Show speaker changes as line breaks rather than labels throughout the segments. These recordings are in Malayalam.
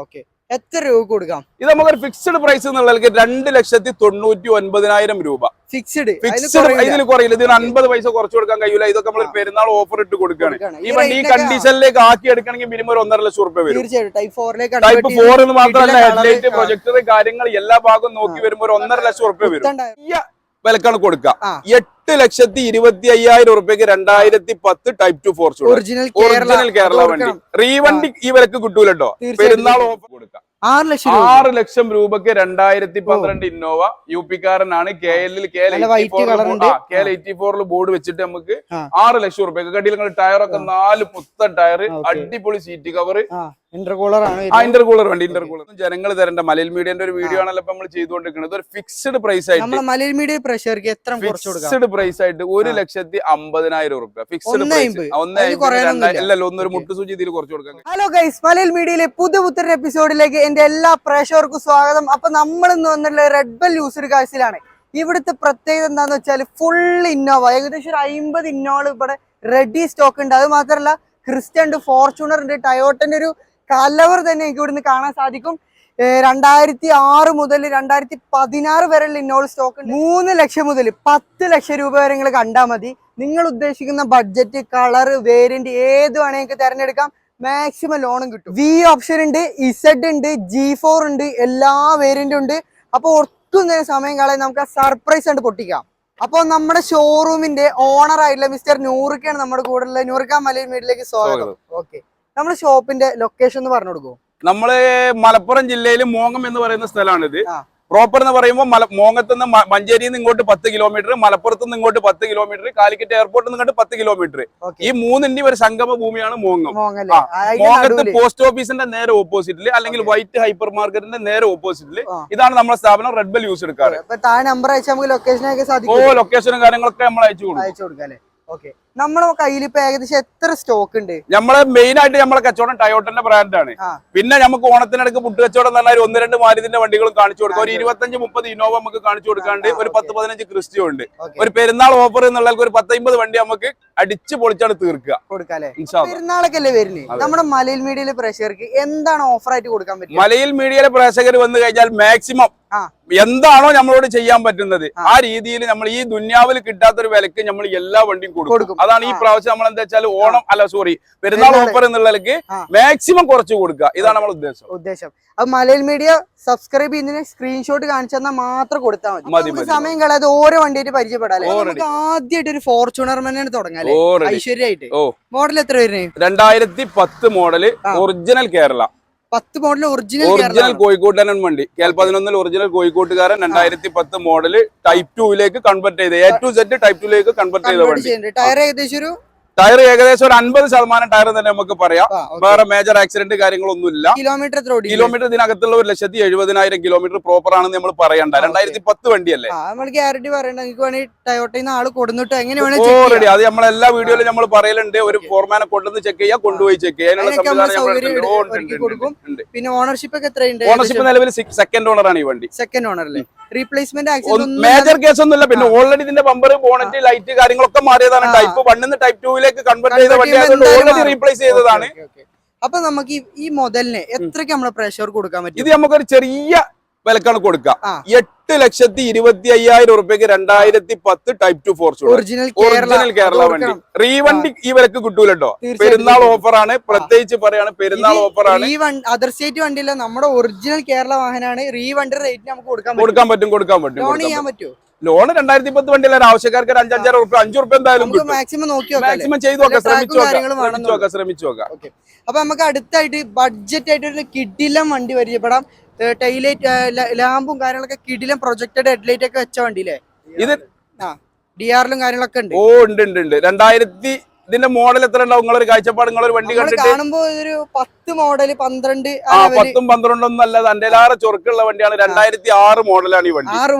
ഓക്കെ, എത്ര രൂപ കൊടുക്കാം?
ഇത് നമുക്കൊരു ഫിക്സ്ഡ് പ്രൈസ് എന്നുള്ളത് 2,99,000 രൂപ.
ഫിക്സ്ഡ്
ഇതിൽ കുറയില്ല. ഇതിന് 50 പൈസ കുറച്ച് കൊടുക്കാൻ കഴിയില്ല. ഇതൊക്കെ നമ്മൾ പെരുന്നാൾ ഓഫർ ഇട്ട് കൊടുക്കുകയാണ്. ഈ വണ്ടി ഈ കണ്ടീഷനിലേക്ക് ആക്കി എടുക്കണമെങ്കിൽ മിനിമം 1.5 ലക്ഷം രൂപ വരും. ടൈപ്പ് 4 എന്ന് മാത്രമല്ല, ഹെഡ്ലൈറ്റ്, പ്രൊജക്ടർ, കാര്യങ്ങൾ എല്ലാ ഭാഗവും നോക്കി വരുമ്പോൾ 1.5 ലക്ഷം രൂപ വരും. വിലക്കാണ് കൊടുക്കുക. 8,25,000 രൂപയ്ക്ക് 2010 ടൈപ്പ് 2 ഫോർച്യൂണർ ഒറിജിനൽ കേരള വണ്ടി. റീവണ്ടി ഈ വിലക്ക് കിട്ടൂല കേട്ടോ. പെരുന്നാൾ ഓഫർ കൊടുക്കാം. 6 ലക്ഷം രൂപക്ക് 2012 ഇന്നോവ യുപിക്കാരനാണ്. KL 84 ബോർഡ് വെച്ചിട്ട് നമുക്ക് 6 ലക്ഷം രൂപയ്ക്ക് കണ്ടില്ല. ടയറൊക്കെ 4 പുത്തൻ ടയർ, അടിപൊളി സീറ്റ് കവർ, ഇന്റർകൂളർ വണ്ടി. ഇന്റർകൂളർ ജനങ്ങൾ തരേണ്ട മലയിൽ മീഡിയന്റെ ഒരു വീഡിയോ ആണല്ലോ നമ്മൾ ചെയ്തുകൊണ്ടിരിക്കുന്നത്. ഒരു ഫിക്സ്ഡ് പ്രൈസ് ആയിട്ട്
മലയിൽ മീഡിയ പ്രഷർക്ക് എത്ര
ഫിക്സ്ഡ് പ്രൈസ് ആയിട്ട് 1,50,000 രൂപ ഫിക്സ്ഡ് പ്രൈസ്. ഒന്നൊരു മുട്ടുസൂചി ഇതിൽ കുറച്ച് കൊടുക്കാം.
ഹലോ ഗൈസ്, മലയിൽ മീഡിയയിലെ പുതിയ എപ്പിസോഡിലേക്ക് എന്റെ എല്ലാ പ്രേക്ഷകർക്കും സ്വാഗതം. അപ്പൊ നമ്മൾ ഇന്ന് വന്നിട്ടുള്ള റെഡ് ബെൽ യൂസർ കാഴ്ചയിലാണ്. ഇവിടുത്തെ പ്രത്യേകത എന്താന്ന് വെച്ചാൽ ഫുൾ ഇന്നോവ, ഏകദേശം ഒരു 50 ഇന്നോവ ഇവിടെ റെഡി സ്റ്റോക്ക് ഉണ്ട്. അത് മാത്രമല്ല ക്രിസ്റ്റ ഉണ്ട്, ഫോർച്യൂണർ ഉണ്ട്, ടയോട്ടന്റെ ഒരു കലവർ തന്നെ എനിക്ക് ഇവിടുന്ന് കാണാൻ സാധിക്കും. 2006 മുതൽ 2016 വരെയുള്ള ഇന്നോവ സ്റ്റോക്ക് ഉണ്ട്. 3 ലക്ഷം മുതൽ 10 ലക്ഷം രൂപ വരെ നിങ്ങൾ കണ്ടാൽ മതി. നിങ്ങൾ ഉദ്ദേശിക്കുന്ന ബഡ്ജറ്റ്, കളർ, വേരിയന്റ് ഏത് വേണമെങ്കിൽ തിരഞ്ഞെടുക്കാം. മാക്സിമം ലോണും കിട്ടും. വി ഓപ്ഷൻ ഉണ്ട്, ഇസഡ് ഉണ്ട്, G4 ഉണ്ട്, എല്ലാ വേരിയന്റും ഉണ്ട്. അപ്പൊ ഒട്ടും തന്നെ സമയം കളയാൻ നമുക്ക് ആ സർപ്രൈസ് കണ്ട് പൊട്ടിക്കാം. അപ്പൊ നമ്മുടെ ഷോറൂമിന്റെ ഓണർ ആയിട്ടുള്ള മിസ്റ്റർ നൂറിക്കാണ് നമ്മുടെ കൂടെ ഉള്ളത്. നൂറിക്ക മലയിൽ വീട്ടിലേക്ക് സ്വാഗതം. ഓക്കെ, നമ്മുടെ ഷോപ്പിന്റെ ലൊക്കേഷൻ ഒന്ന് പറഞ്ഞു കൊടുക്കൂ.
നമ്മള് മലപ്പുറം ജില്ലയിൽ മോങ്ങം എന്ന് പറയുന്ന സ്ഥലമാണിത്. പ്രോപ്പർ എന്ന് പറയുമ്പോൾ മോങ്ങത്ത് നിന്ന് മഞ്ചേരിയിൽ നിന്ന് ഇങ്ങോട്ട് 10 കിലോമീറ്റർ, മലപ്പുറത്ത് നിന്ന് ഇങ്ങോട്ട് 10 കിലോമീറ്റർ, കാലിക്കറ്റ് എയർപോർട്ടിൽ നിന്ന് ഇങ്ങോട്ട് 10 കിലോമീറ്റർ. ഈ മൂന്നിന്റെ ഒരു സംഗമ ഭൂമിയാണ് മോങ്ങം. മോങ്ങത്ത് പോസ്റ്റ് ഓഫീസിന്റെ നേരെ ഓപ്പോസിറ്റില്, അല്ലെങ്കിൽ വൈറ്റ് ഹൈപ്പർ മാർക്കറ്റിന്റെ നേരെ ഓപ്പോസിറ്റില് ഇതാണ് നമ്മുടെ സ്ഥാപനം റെഡ് ബെൽ യൂസ് എടുക്കാറ്. ലൊക്കേഷനും കാര്യങ്ങളൊക്കെ നമ്മൾ അയച്ചു കൊടുക്കും.
നമ്മുടെ കയ്യിൽ ഇപ്പൊ ഏകദേശം എത്ര സ്റ്റോക്ക് ഉണ്ട്?
നമ്മള് മെയിൻ ആയിട്ട് നമ്മളെ കച്ചവടം ടയോട്ടന്റെ ബ്രാൻഡാണ്. പിന്നെ നമുക്ക് ഓണത്തിനടക്ക് പുട്ട് കച്ചവടം എന്ന് പറഞ്ഞാൽ 1-2 മാരുതിന്റെ വണ്ടികളും കാണിച്ചു കൊടുക്കാം. ഒരു 25-30 ഇന്നോവ നമുക്ക് കാണിച്ചു കൊടുക്കാണ്ട്, ഒരു 10-15 ക്രിസ്റ്റോ ഉണ്ട്. ഒരു പെരുന്നാൾ ഓഫർ എന്നുള്ള ഒരു 10-50 വണ്ടി നമുക്ക് അടിച്ച് പൊളിച്ചാണ് തീർക്കുക.
പെരുന്നാളൊക്കെ അല്ലേ വരുന്നത്? നമ്മുടെ മലയിൽ മീഡിയയിലെ പ്രേക്ഷകർക്ക് എന്താണ് ഓഫർ ആയിട്ട് കൊടുക്കാൻ പറ്റും?
മലയിൽ മീഡിയയിലെ പ്രേക്ഷകർ വന്നു കഴിഞ്ഞാൽ മാക്സിമം എന്താണോ നമ്മളോട് ചെയ്യാൻ പറ്റുന്നത് ആ രീതിയിൽ നമ്മൾ ഈ ദുന്യാവിൽ കിട്ടാത്തൊരു വിലക്ക് നമ്മൾ എല്ലാ വണ്ടിയും കൊടുക്കും. അതാണ് ഈ പ്രാവശ്യം നമ്മൾ എന്താ വെച്ചാൽ പെരുന്നാൾ ഓഫർ എന്നുള്ളതിലേക്ക് മാക്സിമം കുറച്ച് കൊടുക്കുക. ഇതാണ് നമ്മുടെ ഉദ്ദേശം.
അത് മലയിൽ മീഡിയ സബ്സ്ക്രൈബ് ചെയ്യുന്നതിന് സ്ക്രീൻഷോട്ട് കാണിച്ചു തന്നാൽ മാത്രം കൊടുത്താൽ മതി. സമയം കളയാതെ ഓരോ വണ്ടിയായിട്ട് പരിചയപ്പെടാം. ആദ്യമായിട്ട് ഒരു ഫോർച്യൂണർ തന്നെയാണ് തുടങ്ങാം ഐശ്വര്യമായിട്ട്. മോഡൽ എത്ര വരുന്നത്?
2010 model original Kerala.
10 model original
കോഴിക്കോട്ടുകാരൻ വണ്ടി. KL11 ഒറിജിനൽ കോഴിക്കോട്ടുകാരൻ 2010 മോഡല് ടൈപ്പ് 2 കൺവെർട്ട് ചെയ്ത് A to Z type 2 convert ചെയ്ത വണ്ടി. ടയർ ഏകദേശം ഒരു 50% ടയർ തന്നെ നമുക്ക് പറയാം. വേറെ മേജർ ആക്സിഡന്റ് കാര്യങ്ങളൊന്നുമില്ല. കിലോമീറ്റർ ഇതിനകത്തുള്ള 1,70,000 കിലോമീറ്റർ പ്രോപ്പർ ആണെന്ന് നമ്മൾ പറയണ്ട. 2010 വണ്ടിയല്ലേ. ഓൾറെഡി അത് നമ്മളെല്ലാ വീഡിയോയിലും നമ്മൾ പറയലുണ്ട്. ഒരു ഫോർമാനെ കൊണ്ടുവന്ന് ചെക്ക് ചെയ്യാം, കൊണ്ടുപോയി ചെക്ക് ചെയ്യാൻ
പിന്നെ ഓണർഷിപ്പ് ഒക്കെ എത്രയുണ്ട്?
ഓണർഷിപ്പ് നിലവിൽ സെക്കൻഡ് ഓണർ ആണ് ഈ വണ്ടി.
സെക്കൻഡ് ഓണർ അല്ലേ? റീപ്ലേസ്മെന്റ്
മേജർ കേസ് ഒന്നുമില്ല. പിന്നെ ഓൾറെഡി ഇതിന്റെ ബമ്പർ, ബോണറ്റ്, ലൈറ്റ് കാര്യങ്ങളൊക്കെ മാറിയതാണ്. ടൈപ്പ് 1 നിന്ന് ടൈപ്പ് 2 കൺവെർട്ട് ചെയ്ത വണ്ടി ഓൾറെഡി റീപ്ലേസ് ചെയ്തതാണ്.
അപ്പൊ നമുക്ക് ഈ മോഡലിന് എത്രയ്ക്ക് നമ്മളെ പ്രഷർ കൊടുക്കാൻ പറ്റും?
ഇത് നമുക്കൊരു ചെറിയ വിലക്കാണ് കൊടുക്കുക. 8,25,000 രൂപയ്ക്ക് 2010 ടൈപ്പ് 2 ഫോർച്യൂണർ ഒറിജിനൽ കേരള വണ്ടി. റീവണ്ടി ഈ വിലക്ക് കിട്ടൂലോ. പെരുന്നാൾ ഓഫർ ആണ്. പ്രത്യേകിച്ച് പറയാണ്, പെരുന്നാൾ ഓഫർ ആണ്.
അതർ സ്റ്റേറ്റ് വണ്ടിയില്ല, നമ്മുടെ ഒറിജിനൽ കേരള വാഹനമാണ്. റീവണ്ടി റേറ്റ് നമുക്ക് കൊടുക്കാൻ പറ്റും. ലോൺ ചെയ്യാൻ പറ്റുമോ?
ലോൺ 2010 വണ്ടിയില്ല. ആവശ്യക്കാർക്ക് 5,000 രൂപ 5 രൂപ എന്തായാലും
മാക്സിമം
ചെയ്തു നോക്കാം, ശ്രമിച്ചു നോക്കാം.
അപ്പൊ നമുക്ക് അടുത്തായിട്ട് ബഡ്ജറ്റ് ആയിട്ട് ഒരു കിടിലം വണ്ടി പരിചയപ്പെടാം. ടൈലൈറ്റ്, ലാമ്പും കാര്യങ്ങളൊക്കെ കിടിലം, പ്രൊജക്റ്റഡ് ഹെഡ്ലൈറ്റ് ഒക്കെ വെച്ച വണ്ടിയില്ലേ ഇത്? DRലും കാര്യങ്ങളൊക്കെ ഉണ്ട്.
ഓ ഉണ്ട്. 2000 ഇതിന്റെ മോഡൽ എത്ര ഉണ്ടാവും? നിങ്ങളൊരു കാഴ്ചപ്പാട്, നിങ്ങളൊരു വണ്ടി കണ്ടിട്ട്
കാണുമ്പോ ഒരു 10 മോഡൽ 12
10-12 ഒന്നും അല്ല, അതിന്റെലാറ് ചൊറുക്കുള്ള വണ്ടിയാണ്. 2006 മോഡലാണ് ഈ വണ്ടി.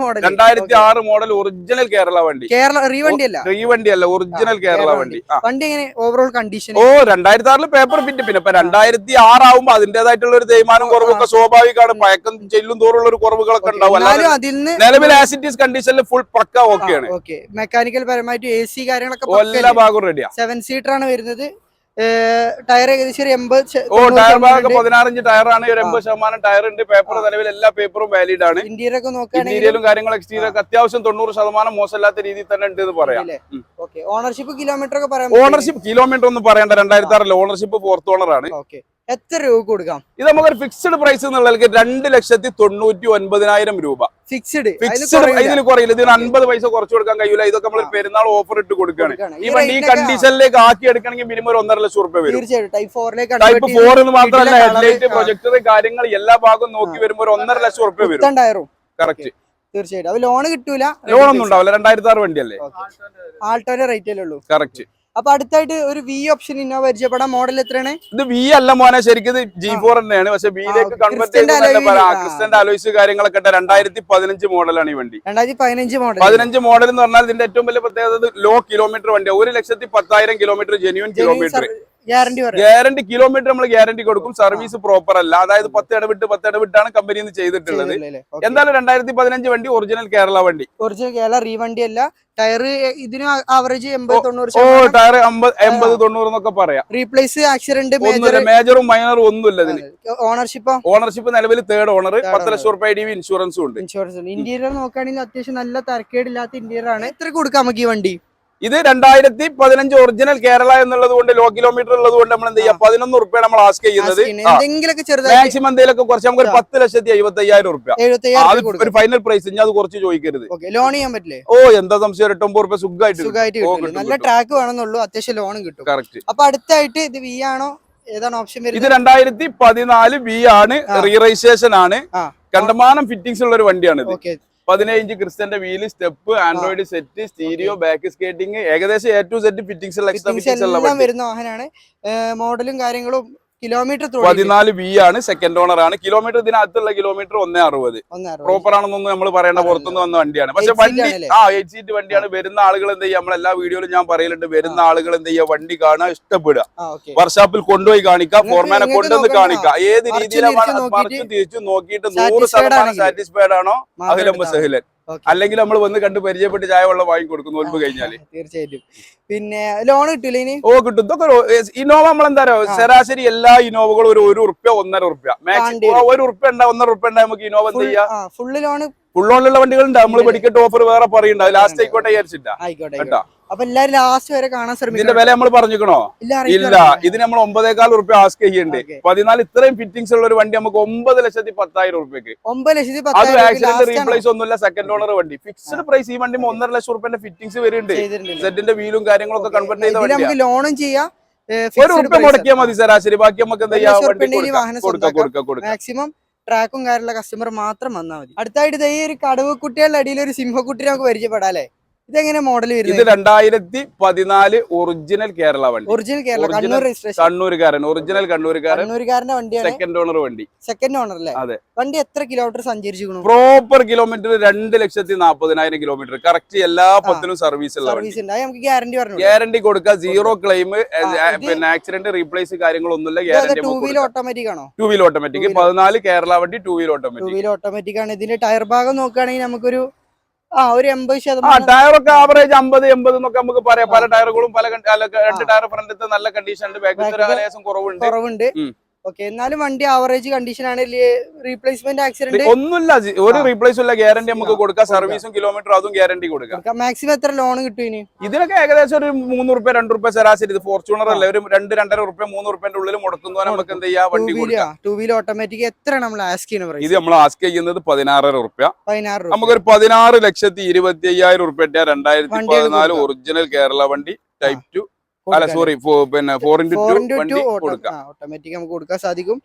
2006 മോഡൽ ഒറിജിനൽ കേരള വണ്ടി. റീവണ്ടി അല്ല, ഒറിജിനൽ കേരള വണ്ടി.
വണ്ടി എങ്ങനെ ഓവറോൾ കണ്ടീഷൻ?
2006 paper fit. പിന്നെ 2006 ആവുമ്പോ അതിന്റേതായിട്ടുള്ള ഒരു തേയ്മാനം കുറവൊക്കെ സ്വാഭാവികമാണ്. പഴക്കം ചെല്ലും തോറുള്ള ഒരു കുറവുകളൊക്കെ ഉണ്ടാവും. നിലവിൽ ആസിറ്റീസ് കണ്ടീഷനിൽ ഫുൾ പക്ക ഓക്കെയാണ്.
മെക്കാനിക്കൽ പരമായിട്ട് AC കാര്യങ്ങളൊക്കെ
എല്ലാ ഭാഗവും റെഡിയാ.
7 സീറ്റർ ആണ് വരുന്നത്. ടയർ ഏകദേശം ഒരു 80
ടയർ ഭാഗമൊക്കെ 16 ഇഞ്ച് ടയറാണ്, ഒരു 80% ടയർ ഉണ്ട്. പേപ്പർ നിലവിൽ എല്ലാ പേപ്പറും വാലിഡ് ആണ്.
ഇന്റീരിയർ ഒക്കെ നോക്കുകയാണെങ്കിൽ
ഇന്റീരിയലും കാര്യങ്ങളും എക്സ്റ്റീരിയർ ഒക്കെ അത്യാവശ്യം 90% മോശമില്ലാത്ത രീതിയിൽ തന്നെ ഉണ്ട് എന്ന് പറയാം.
ഓണർഷിപ്പ് കിലോമീറ്റർ ഒക്കെ പറയാം.
ഓണർഷിപ്പ് കിലോമീറ്റർ ഒന്നും പറയണ്ട, 2006 ഓണർഷിപ്പ് 4th ഓണർ ആണ്.
എത്ര രൂപ കൊടുക്കാം?
ഇത് നമുക്കൊരു ഫിക്സ്ഡ് പ്രൈസ് എന്നുള്ളത് 2,99,000 രൂപ. ഫിക്സ്ഡ് ഇതിൽ കുറയില്ല. ഇതിന് 50 പൈസ കുറച്ച് കൊടുക്കാൻ കഴിയില്ല. ഇതൊക്കെ നമ്മൾ പെരുന്നാൾ ഓഫർ ഇട്ട് കൊടുക്കുകയാണ്. ഈ വണ്ടി ഈ കണ്ടീഷനിലേക്ക് ആക്കി എടുക്കണമെങ്കിൽ മിനിമം 1,50,000 രൂപ വരും. ടൈപ്പ് 4 എന്ന് മാത്രമല്ല, ഹെഡ്ലൈറ്റ്, പ്രൊജക്ടർ കാര്യങ്ങൾ എല്ലാ ഭാഗവും നോക്കി വരുമ്പോൾ 1,50,000 രൂപ വരും. കറക്റ്റ്.
തീർച്ചയായിട്ടും ലോൺ കിട്ടൂല,
ലോൺ ഒന്നും ഉണ്ടാവില്ല. 2006 വണ്ടിയല്ലേ,
ആൾട്ടോന്റെ റേറ്റ് അല്ലേ ഉള്ളൂ.
കറക്റ്റ്.
അപ്പൊ അടുത്തായിട്ട് ഒരു വി ഓപ്ഷൻ ഇന്നോവ പരിചയപ്പെടാം. മോഡൽ എത്രയാണ്?
ഇത് വി അല്ല മോനെ, ശരിക്കും G4 തന്നെയാണ്. പക്ഷെ വിയിലേക്ക് കൺവെർട്ട് ക്രിസ്റ്റന്റെ അലോയ്സ് കാര്യങ്ങളൊക്കെ 2015 മോഡലാണ് ഈ വണ്ടി. 2015 മോഡൽ എന്ന് പറഞ്ഞാൽ ഇതിന്റെ ഏറ്റവും വലിയ പ്രത്യേകത ലോ കിലോമീറ്റർ വണ്ടിയാണ്. 1,10,000 kilometre genuine kilometre. Guarantee kilometre നമ്മൾ ഗ്യാരണ്ടി കൊടുക്കും. സർവീസ് പ്രോപ്പർ അല്ല, അതായത് 10 ഇടവിട്ടാണ് കമ്പനി ചെയ്തിട്ടുള്ളത്. എന്തായാലും 2015 വണ്ടി ഒറിജിനൽ കേരള വണ്ടി.
ഒറിജിനൽ കേരള റീ വണ്ടി അല്ല. ടയർ ഇതിന് ആവറേജ് 80-90.
ടയർ 80-90 എന്നൊക്കെ പറയാം.
റീപ്ലേസ് ആക്സിഡന്റ്
മേജറും മൈനറും ഒന്നുമില്ല ഇതിന്.
ഓണർഷിപ്പ്
നിലവിൽ 3rd ഓണർ. 10,00,000 രൂപ EDV ഇൻഷുറൻസും ഉണ്ട്.
ഇന്റീരിയർ നോക്കുകയാണെങ്കിൽ അത്യാവശ്യം നല്ല തരക്കേടില്ലാത്ത ഇന്റീരിയർ ആണ്. എത്ര കൊടുക്കാം നമുക്ക് ഈ വണ്ടി?
ഇത് 2015 ഒറിജിനൽ കേരള എന്നുള്ളത് കൊണ്ട് ലോ കിലോമീറ്റർ ഉള്ളത് കൊണ്ട് നമ്മൾ എന്ത് ചെയ്യാം, 11 റുപ്യ നമ്മൾ ആസ്ക് ചെയ്യുന്നത്. മാക്സിമം എന്തെങ്കിലുമൊക്കെ കുറച്ച് നമുക്ക് 10,75,000 റുപ്യ ഒരു ഫൈനൽ പ്രൈസ്. ഇനി അത് കുറച്ച് ചോദിക്കരുത്.
ലോൺ ചെയ്യാൻ പറ്റില്ലേ?
എന്താ സംശയം, 8-9 റുപ്യ സുഖമായിട്ട്.
നല്ല ട്രാക്ക് വേണമെന്നുള്ളൂ, അത്യാവശ്യം ലോണും കിട്ടും.
കറക്റ്റ്.
അപ്പൊ അടുത്തായിട്ട് ഇത് വി ആണോ, ഏതാണ് ഓപ്ഷൻ?
ഇത് 2014 വി ആണ്, റീ രജിസ്ട്രേഷൻ ആണ്. കണ്ടമാനം ഫിറ്റിംഗ്സ് ഉള്ള ഒരു വണ്ടിയാണ് ഇത്. 17 ഇഞ്ച് ക്രിസ്റ്റന്റെ wheel, step, android set, stereo, back skating, ഏകദേശം A to Z ഫിറ്റിംഗ്സ്
വരുന്ന വാഹനമാണ്. മോഡലും കാര്യങ്ങളും കിലോമീറ്റർ
14 വി ആണ്, 2nd ഓണർ ആണ്. കിലോമീറ്റർ ഇതിനകത്തുള്ള കിലോമീറ്റർ 160. പ്രോപ്പർ ആണെന്നൊന്നും നമ്മൾ പറയേണ്ട, പുറത്തുനിന്ന് വന്ന വണ്ടിയാണ്. പക്ഷെ വണ്ടി 8 സീറ്റ് വണ്ടിയാണ്. വരുന്ന ആളുകൾ എന്ത് ചെയ്യുക, നമ്മളെല്ലാ വീഡിയോയിലും ഞാൻ പറയലുണ്ട്, വരുന്ന ആളുകൾ എന്ത് ചെയ്യുക, വണ്ടി കാണുക, ഇഷ്ടപ്പെടുക, വർക്ക്ഷോപ്പിൽ കൊണ്ടുപോയി കാണിക്കുക, ഫോർമാനെ കൊണ്ടുവന്ന് കാണിക്കുക. ഏത് രീതിയിലാണ് മറിച്ച് തിരിച്ചു നോക്കിയിട്ട് 100% സാറ്റിസ്ഫൈഡ് ആണോ അഖിലം സഹിലൻ. അല്ലെങ്കിൽ നമ്മൾ വന്ന് കണ്ട് പരിചയപ്പെട്ട് ചായ വെള്ളം വാങ്ങി കൊടുക്കും നോൽപ്പ് കഴിഞ്ഞാല്.
തീർച്ചയായിട്ടും. പിന്നെ ലോൺ കിട്ടില്ല ഇനി?
കിട്ടും. ഇതൊക്കെ ഇന്നോവ നമ്മളെന്താ ശരാശരി എല്ലാ ഇന്നോവകളും ഒരു റുപ്യ 1.5 റുപ്യ മാക്സിമം 1 റുപ്യ 1.5 റുപ്യ നമുക്ക് ഇന്നോവ എന്ത് ചെയ്യാം.
ഫുള്ള് ലോൺ
ഫുള്ളോണിലുള്ള വണ്ടികളുണ്ട്. നമ്മൾ പഠിക്കട്ടെ ഓഫർ വേറെ പറയുന്നുണ്ട്. ലാസ്റ്റ് ആയിക്കോട്ടെ വിചാരിച്ചിട്ടാ കേട്ടോ.
അപ്പൊ എല്ലാരും ലാസ്റ്റ് വരെ കാണാൻ ശ്രമിക്കും.
ഇതിന്റെ വില നമ്മൾ പറഞ്ഞിരിക്കണോ? ഇല്ല. ഇതിന് നമ്മൾ 9,400 റുപ്യ ആസ്ക് ചെയ്യുന്നുണ്ട്. 14 ഇത്രയും ഫിറ്റിംഗ്സ് ഉള്ള ഒരു വണ്ടി നമുക്ക് 9,10,000 റുപ്യക്ക്. അത് ആക്സിഡന്റ് റീപ്ലേസ് ഒന്നുമില്ല, 2nd ഓണർ വണ്ടി. Fixed price. ഈ വണ്ടി 1.5 റുപ്യന്റെ ഫിറ്റിംഗ്സ് വരുന്നുണ്ട്. സെറ്റിന്റെ വീലും കാര്യങ്ങളൊക്കെ കൺവെർട്ട് ചെയ്ത വണ്ടി.
ലോണും ചെയ്യാം.
1 റുപ്യ മുടക്കിയാൽ മതി ശരാശരി. ബാക്കി നമുക്ക് എന്താ ചെയ്യാം,
മാക്സിമം ട്രാക്കും കാര്യമുള്ള കസ്റ്റമർ മാത്രം വന്നാൽ മതി. അടുത്തായിട്ട് ഈ ഒരു കടവ് കുട്ടികളുടെ അടിയിൽ ഒരു സിംഹക്കുട്ടി നമുക്ക് പരിചയപ്പെടാം അല്ലെ? ഇതെങ്ങനെ മോഡൽ വരുന്നത്?
ഇത് 2014 ഒറിജിനൽ കേരള വണ്ടി.
ഒറിജിനൽ കേരള, കണ്ണൂർ രജിസ്ട്രേഷൻ,
കണ്ണൂരുകാരൻ, ഒറിജിനൽ കണ്ണൂരുകാരന്റെ
വണ്ടിയാണ്.
2nd ഓണർ വണ്ടി.
2nd ഓണർ അല്ലേ?
അതെ.
വണ്ടി എത്ര കിലോമീറ്റർ സഞ്ചരിച്ചു?
Proper kilometre 2,40,000 kilometre. കറക്റ്റ് എല്ലാ 10നും സർവീസ് ഉള്ള വണ്ടി.
നമുക്ക്
ഗ്യാരണ്ടി കൊടുക്കുക, 0 ക്ലെയിം, പിന്നെ ആക്സിഡന്റ് റീപ്ലേസ് കാര്യങ്ങളൊന്നുമില്ല. ഗ്യാരണ്ടി
2 വീൽ ഓട്ടോമാറ്റിക് ആണോ?
2 വീൽ ഓട്ടോമാറ്റിക്. 14 കേരള വണ്ടി 2 വീൽ
ഓട്ടോമാറ്റിക് ആണ്. ഇതിന്റെ ടയർ ഭാഗം നോക്കുകയാണെങ്കിൽ നമുക്കൊരു ഒരു 80%.
ടയറൊക്കെ ആവറേജ് 50-80 എന്നൊക്കെ നമുക്ക് പറയാം. പല ടയറുകളും പല 2 ടയർ ഫ്രണ്ടത്തെ നല്ല കണ്ടീഷൻ ഉണ്ട്, ബാക്കിൽ കുറവുണ്ട്.
ഓക്കെ, എന്നാലും വണ്ടി ആവറേജ് കണ്ടീഷൻ ആണ്. റീപ്ലേസ്മെന്റ് ആക്സിഡന്റ്
ഒന്നുമില്ല, ഒരു റീപ്ലേസ് ഇല്ല. ഗ്യാരണ്ടി നമുക്ക് കൊടുക്കാം. സർവീസും കിലോമീറ്റർ അതും ഗ്യാരണ്ടി കൊടുക്കാം.
മാക്സിമം എത്ര ലോൺ കിട്ടും
ഇതിനൊക്കെ? ഏകദേശം ഒരു 3 റുപ്യ 2 റുപ്യ ശരാശരി. ഇത് ഫോർച്യൂണർ അല്ലേ, ഒരു 2-2.5 റുപ്യ 3 റുപ്യന്റെ ഉള്ളിൽ മുടക്കുന്നവരെ നമുക്ക് എന്ത് ചെയ്യാം, വണ്ടി കൊടുക്കാം.
2 വീൽ ഓട്ടോമാറ്റിക് എത്ര നമ്മൾ ആസ്ക് ചെയ്യുന്നത്?
ഇത് നമ്മൾ ആസ്ക് ചെയ്യുന്നത് 16 റുപ്യ. നമുക്കൊരു 16,25,000 റുപ്യ 2014 ഒറിജിനൽ കേരള വണ്ടി ടൈപ്പ് 2 അല്ല സോറി പിന്നെ 4x2 വണ്ടി കൊടുക്കാം.
ഓട്ടോമാറ്റിക് നമുക്ക് കൊടുക്കാൻ സാധിക്കും.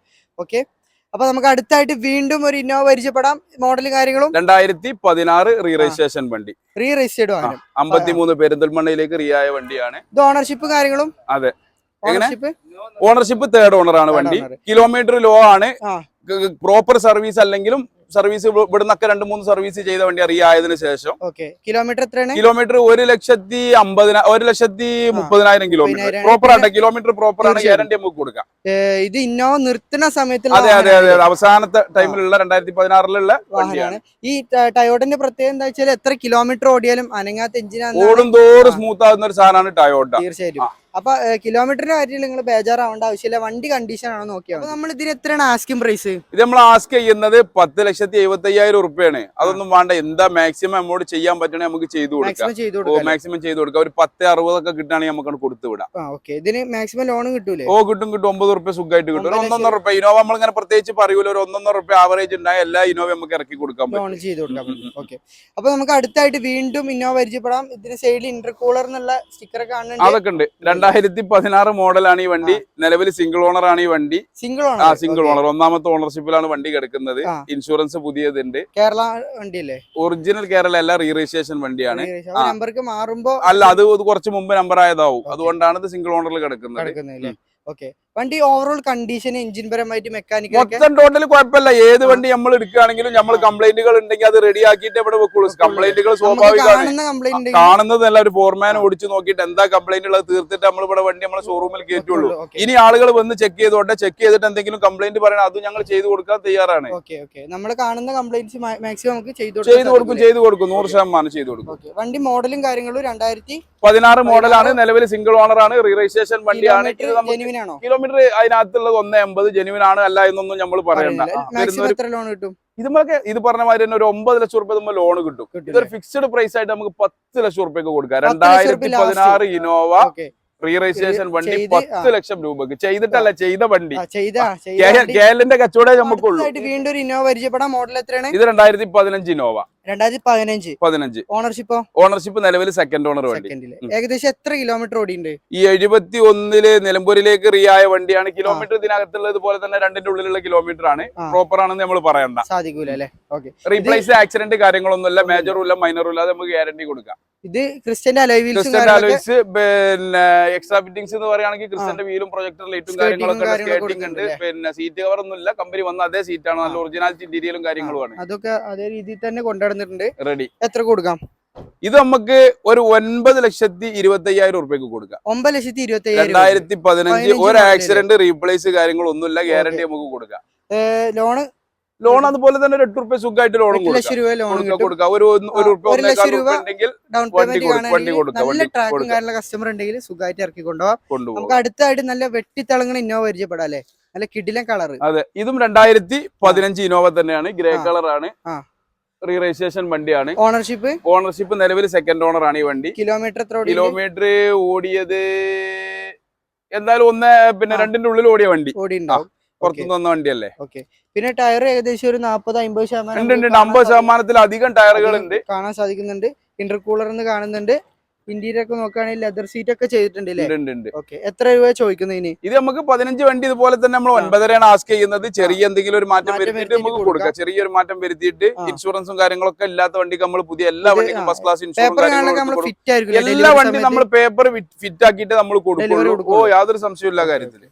ഓക്കെ, അപ്പൊ നമുക്ക് അടുത്തായിട്ട് വീണ്ടും ഒരു ഇന്നോവ പരിചയപ്പെടാം. മോഡലും കാര്യങ്ങളും
2016 റീ രജിസ്ട്രേഷൻ വണ്ടി.
റീ രജിസ്റ്റേർഡ് ആണ്.
53 പെരിന്തൽമണ്ണയിലേക്ക് റീ ആയ വണ്ടിയാണ്.
ഇത് ഓണർഷിപ്പ് കാര്യങ്ങളും?
അതെ. ഓണർഷിപ്പ് 3rd ഓണർ ആണ് വണ്ടി. കിലോമീറ്റർ ലോ ആണ്. പ്രോപ്പർ സർവീസ് അല്ലെങ്കിലും സർവീസ് ഇവിടുന്നൊക്കെ 2-3 സർവീസ് ചെയ്ത വണ്ടി അറിയായതിനു ശേഷം.
കിലോമീറ്റർ എത്രയാണ്?
Kilometre 1,30,000 kilometre. പ്രോപ്പർ ആണ്, കിലോമീറ്റർ പ്രോപ്പർ ആണ്. ഗ്യാരണ്ടി നമുക്ക് കൊടുക്കാം.
ഇത് ഇന്നോവ നിർത്തുന്ന സമയത്ത്
അതെ അവസാനത്തെ ടൈമിലുള്ള 2016 വണ്ടിയാണ്.
ഈ ടയോട്ടന്റെ പ്രത്യേകത എന്താ വെച്ചാൽ എത്ര കിലോമീറ്റർ ഓടിയാലും അനങ്ങാത്ത എഞ്ചിനാണ്.
ഓടും തോറും സ്മൂത്ത് ആകുന്ന ഒരു സാധനമാണ് ടയോട്ട.
തീർച്ചയായിട്ടും. അപ്പൊ കിലോമീറ്ററിന്റെ കാര്യത്തിൽ നിങ്ങൾ ബേജാറാവേണ്ട ആവശ്യമില്ല, വണ്ടി കണ്ടീഷൻ ആണോ നോക്കിയാൽ. അപ്പൊ നമ്മൾ ഇതിന് എത്രയാണ് ആസ്കിംഗ് പ്രൈസ്?
ഇത് നമ്മൾ ആസ്ക് ചെയ്യുന്നത് 10,75,000 ഉറുപ്പ്യാണ്. അതൊന്നും വേണ്ട, എന്താ മാക്സിമം നമ്മോട് ചെയ്യാൻ പറ്റണേ നമുക്ക് ചെയ്തു കൊടുക്കാം. മാക്സിമം ചെയ്തു കൊടുക്കാം. ഒരു 10,60 കിട്ടുകയാണെങ്കിൽ നമുക്ക് കൊടുത്തു വിടാം.
ഇതിന് മാക്സിമം ലോൺ കിട്ടൂലേ?
കിട്ടും 9 ഉറുപ്പ്യ സുഖമായിട്ട് കിട്ടും. ഒരു 1.5 ഉറുപ്പ്യ ഇനോവ നമ്മളിങ്ങനെ പ്രത്യേകിച്ച് പറയൂല, ഒരു 1.5 ഉറുപ്പ്യ ആവറേജ് ഉണ്ടായ എല്ലാ ഇനോവ നമുക്ക് ഇറക്കി കൊടുക്കാൻ പറ്റും.
ചെയ്ത് കൊടുക്കാം. ഓക്കെ, അപ്പൊ നമുക്ക് അടുത്തായിട്ട് വീണ്ടും ഇന്നോവ പരിചയപ്പെടാം. ഇതിന് സൈഡിൽ ഇന്റർകൂളർ എന്നുള്ള സ്റ്റിക്കർ ഒക്കെ കാണുന്നുണ്ട്.
അതൊക്കെ ഉണ്ട്. 2016 മോഡലാണ് ഈ വണ്ടി. നിലവിൽ സിംഗിൾ ഓണർ ആണ് ഈ വണ്ടി. സിംഗിൾ ഓണർ 1ാമത്തെ ഓണർഷിപ്പിലാണ് വണ്ടി കിടക്കുന്നത്. ഇൻഷുറൻസ് പുതിയതുണ്ട്.
കേരള വണ്ടിയല്ലേ?
ഒറിജിനൽ കേരള അല്ല, റീ രജിസ്ട്രേഷൻ വണ്ടിയാണ്.
നമ്പർക്ക് മാറുമ്പോ
അല്ല, അത് കുറച്ച് മുമ്പ് നമ്പർ ആയതാവും. അതുകൊണ്ടാണ് ഇത് സിംഗിൾ ഓണറിൽ കിടക്കുന്നത്.
ഓക്കെ, വണ്ടി ഓവറോൾ കണ്ടീഷൻ എഞ്ചിൻ പരമായിട്ട് മെക്കാനിക്കൽ
മൊത്തം ടോട്ടൽ കുഴപ്പമില്ല. ഏത് വണ്ടി നമ്മൾ എടുക്കുകയാണെങ്കിലും നമ്മൾ കംപ്ലൈന്റുകൾ ഉണ്ടെങ്കിൽ അത് റെഡി ആക്കിയിട്ട് ഇവിടെ വെക്കുള്ളൂ. കംപ്ലൈന്റുകൾ സ്വാഭാവികമാണ്. കാണുന്നതല്ല, ഒരു ഫോർമാൻ ഓടിച്ചു നോക്കിയിട്ട് എന്താ കംപ്ലൈന്റ് ഉള്ളത് തീർത്തിട്ട് നമ്മൾ ഇവിടെ വണ്ടി നമ്മളെ ഷോറൂമിൽ കയറ്റുള്ളൂ. ഇനി ആളുകൾ വന്ന് ചെക്ക് ചെയ്തോട്ടെ, ചെക്ക് ചെയ്തിട്ട് എന്തെങ്കിലും കംപ്ലൈന്റ് പറയണം, അത് ഞങ്ങൾ ചെയ്തു കൊടുക്കാൻ തയ്യാറാണ്.
നമ്മൾ കാണുന്ന കംപ്ലൈന്റ്സ് മാക്സിമം നമുക്ക് ചെയ്തു
കൊടുക്കും 100% ചെയ്തു കൊടുക്കും.
വണ്ടി മോഡലും കാര്യങ്ങളും
2016 മോഡലാണ്. നിലവിൽ സിംഗിൾ ഓണർ ആണ്. റീ രജിസ്ട്രേഷൻ വണ്ടിയാണ്. കിലോമീറ്റർ അതിനകത്തുള്ളത് 1.80 ജെനുവിൻ ആണ്, അല്ല എന്നൊന്നും നമ്മൾ പറയണ്ട. ഇത് പറഞ്ഞ മാതിരി തന്നെ ഒരു 9 ലക്ഷം റുപ്യ നമ്മൾ ലോൺ കിട്ടും. ഇതൊരു ഫിക്സ്ഡ് പ്രൈസ് ആയിട്ട് നമുക്ക് 10 ലക്ഷം റുപ്യക്ക് കൊടുക്കാം. 2016 ഇനോവ റീ രജിസ്ട്രേഷൻ വണ്ടി 10 ലക്ഷം രൂപക്ക്. ചെയ്തിട്ടല്ല, ചെയ്ത വണ്ടി. കേരളിന്റെ കച്ചവടം നമുക്കുള്ളൂ.
വീണ്ടും ഒരു ഇന്നോവ പരിചയപ്പെടാം. മോഡൽ എത്രയാണ്?
ഇത് 2015 ഇനോവ.
2015
ഓണർഷിപ്പ് നിലവിൽ സെക്കൻഡ് ഓണർ വണ്ടി.
ഏകദേശം എത്ര കിലോമീറ്റർ ഓടിയുണ്ട്?
ഈ 71 നിലമ്പൂരിലേക്ക് റീ ആയ വണ്ടിയാണ്. കിലോമീറ്റർ ഇതിനകത്തുള്ളത് പോലെ തന്നെ 2ന്റെ ഉള്ളിലുള്ള കിലോമീറ്റർ ആണ്. പ്രോപ്പർ ആണെന്ന് നമ്മൾ പറയണ്ട.
സാധിക്കൂല.
റീപ്ലേസ് ആക്സിഡന്റ് കാര്യങ്ങളൊന്നുമില്ല, മേജറും ഇല്ല മൈനറും ഇല്ല, നമുക്ക് ഗ്യാരണ്ടി കൊടുക്കാം.
ഇത് ക്രിസ്റ്റന്റെ
അലോയ്സ് പിന്നെ എക്സ്ട്രാ ഫിറ്റിംഗ്സ് എന്ന് പറയുകയാണെങ്കിൽ ക്രിസ്റ്റന്റെ വീലും പ്രൊജക്ടർ ലൈറ്റും കാര്യങ്ങളൊക്കെ സ്കേറ്റിംഗ് ഉണ്ട്. പിന്നെ സീറ്റ് കവർ ഒന്നും ഇല്ല, കമ്പനി വന്ന അതേ സീറ്റാണ്. നല്ല ഒറിജിനാലിറ്റി ഇന്റീരിയലും കാര്യങ്ങളുമാണ്.
അതൊക്കെ അതേ രീതിയിൽ തന്നെ കൊണ്ടുവന്നിട്ടുണ്ട്.
റെഡി.
എത്ര കൊടുക്കാം?
ഇത് നമുക്ക് ഒരു 9,25,000 ഉറുപ്പ്യക്ക് കൊടുക്കാം.
9,25,000.
2015 ഒരു ആക്സിഡന്റ് റീപ്ലേസ് കാര്യങ്ങളൊന്നുമില്ല, ഗ്യാരണ്ടി നമുക്ക് കൊടുക്കാം. ലോൺ അതുപോലെ തന്നെ 8 ഉറുപ്പ്യ സുഖമായിട്ട് ലോണും കൊടുക്കാം.
കസ്റ്റമർ ഉണ്ടെങ്കിൽ സുഖമായിട്ട് ഇറക്കി കൊണ്ടുപോകാം. നമുക്ക് അടുത്തായിട്ട് നല്ല വെട്ടിത്തിളങ്ങണ ഇന്നോവ പരിചയപ്പെടാം അല്ലെ? നല്ല കിടിലൻ കളർ.
അതെ, ഇതും 2015 ഇന്നോവ തന്നെയാണ്. ഗ്രേ കളർ ആണ്. റീ രജിസ്ട്രേഷൻ വണ്ടിയാണ്. ഓണർഷിപ്പ് നിലവിൽ സെക്കൻഡ് ഓണർ ആണ് ഈ വണ്ടി. കിലോമീറ്റർ ഓടിയത് എന്തായാലും 2ന്റെ ഉള്ളിൽ ഓടിയ വണ്ടി. പുറത്തുനിന്ന് വന്ന വണ്ടിയല്ലേ.
പിന്നെ ടയർ ഏകദേശം ഒരു 40-50%
50%-ത്തിലധികം ടയറുകൾ ഉണ്ട്,
കാണാൻ സാധിക്കുന്നുണ്ട്. ഇന്റർകൂളർ കാണുന്നുണ്ട്. ഇന്റീരിയർ ഒക്കെ നോക്കുകയാണെങ്കിൽ ലെതർ സീറ്റ് ഒക്കെ ചെയ്തിട്ടുണ്ട്. എത്ര രൂപ ചോദിക്കുന്നതിന്?
ഇത് നമുക്ക് 15 വണ്ടി ഇതുപോലെ തന്നെ നമ്മൾ 9.5 ആസ്ക് ചെയ്യുന്നത്. ചെറിയ എന്തെങ്കിലും ഒരു മാറ്റം വരുത്തിയിട്ട് നമുക്ക് കൊടുക്കാം. ചെറിയൊരു മാറ്റം വരുത്തിയിട്ട് ഇൻഷുറൻസും കാര്യങ്ങളൊക്കെ ഇല്ലാത്ത വണ്ടിക്ക് നമ്മൾ പുതിയ എല്ലാ വണ്ടിക്കും ഫസ്റ്റ് ക്ലാസ് ഇൻഷുറൻസ് എല്ലാ വണ്ടിയും നമ്മൾ പേപ്പർ ഫിറ്റ് ആക്കിയിട്ട് നമ്മൾ കൊടുക്കും. യാതൊരു സംശയമില്ല കാര്യത്തില്.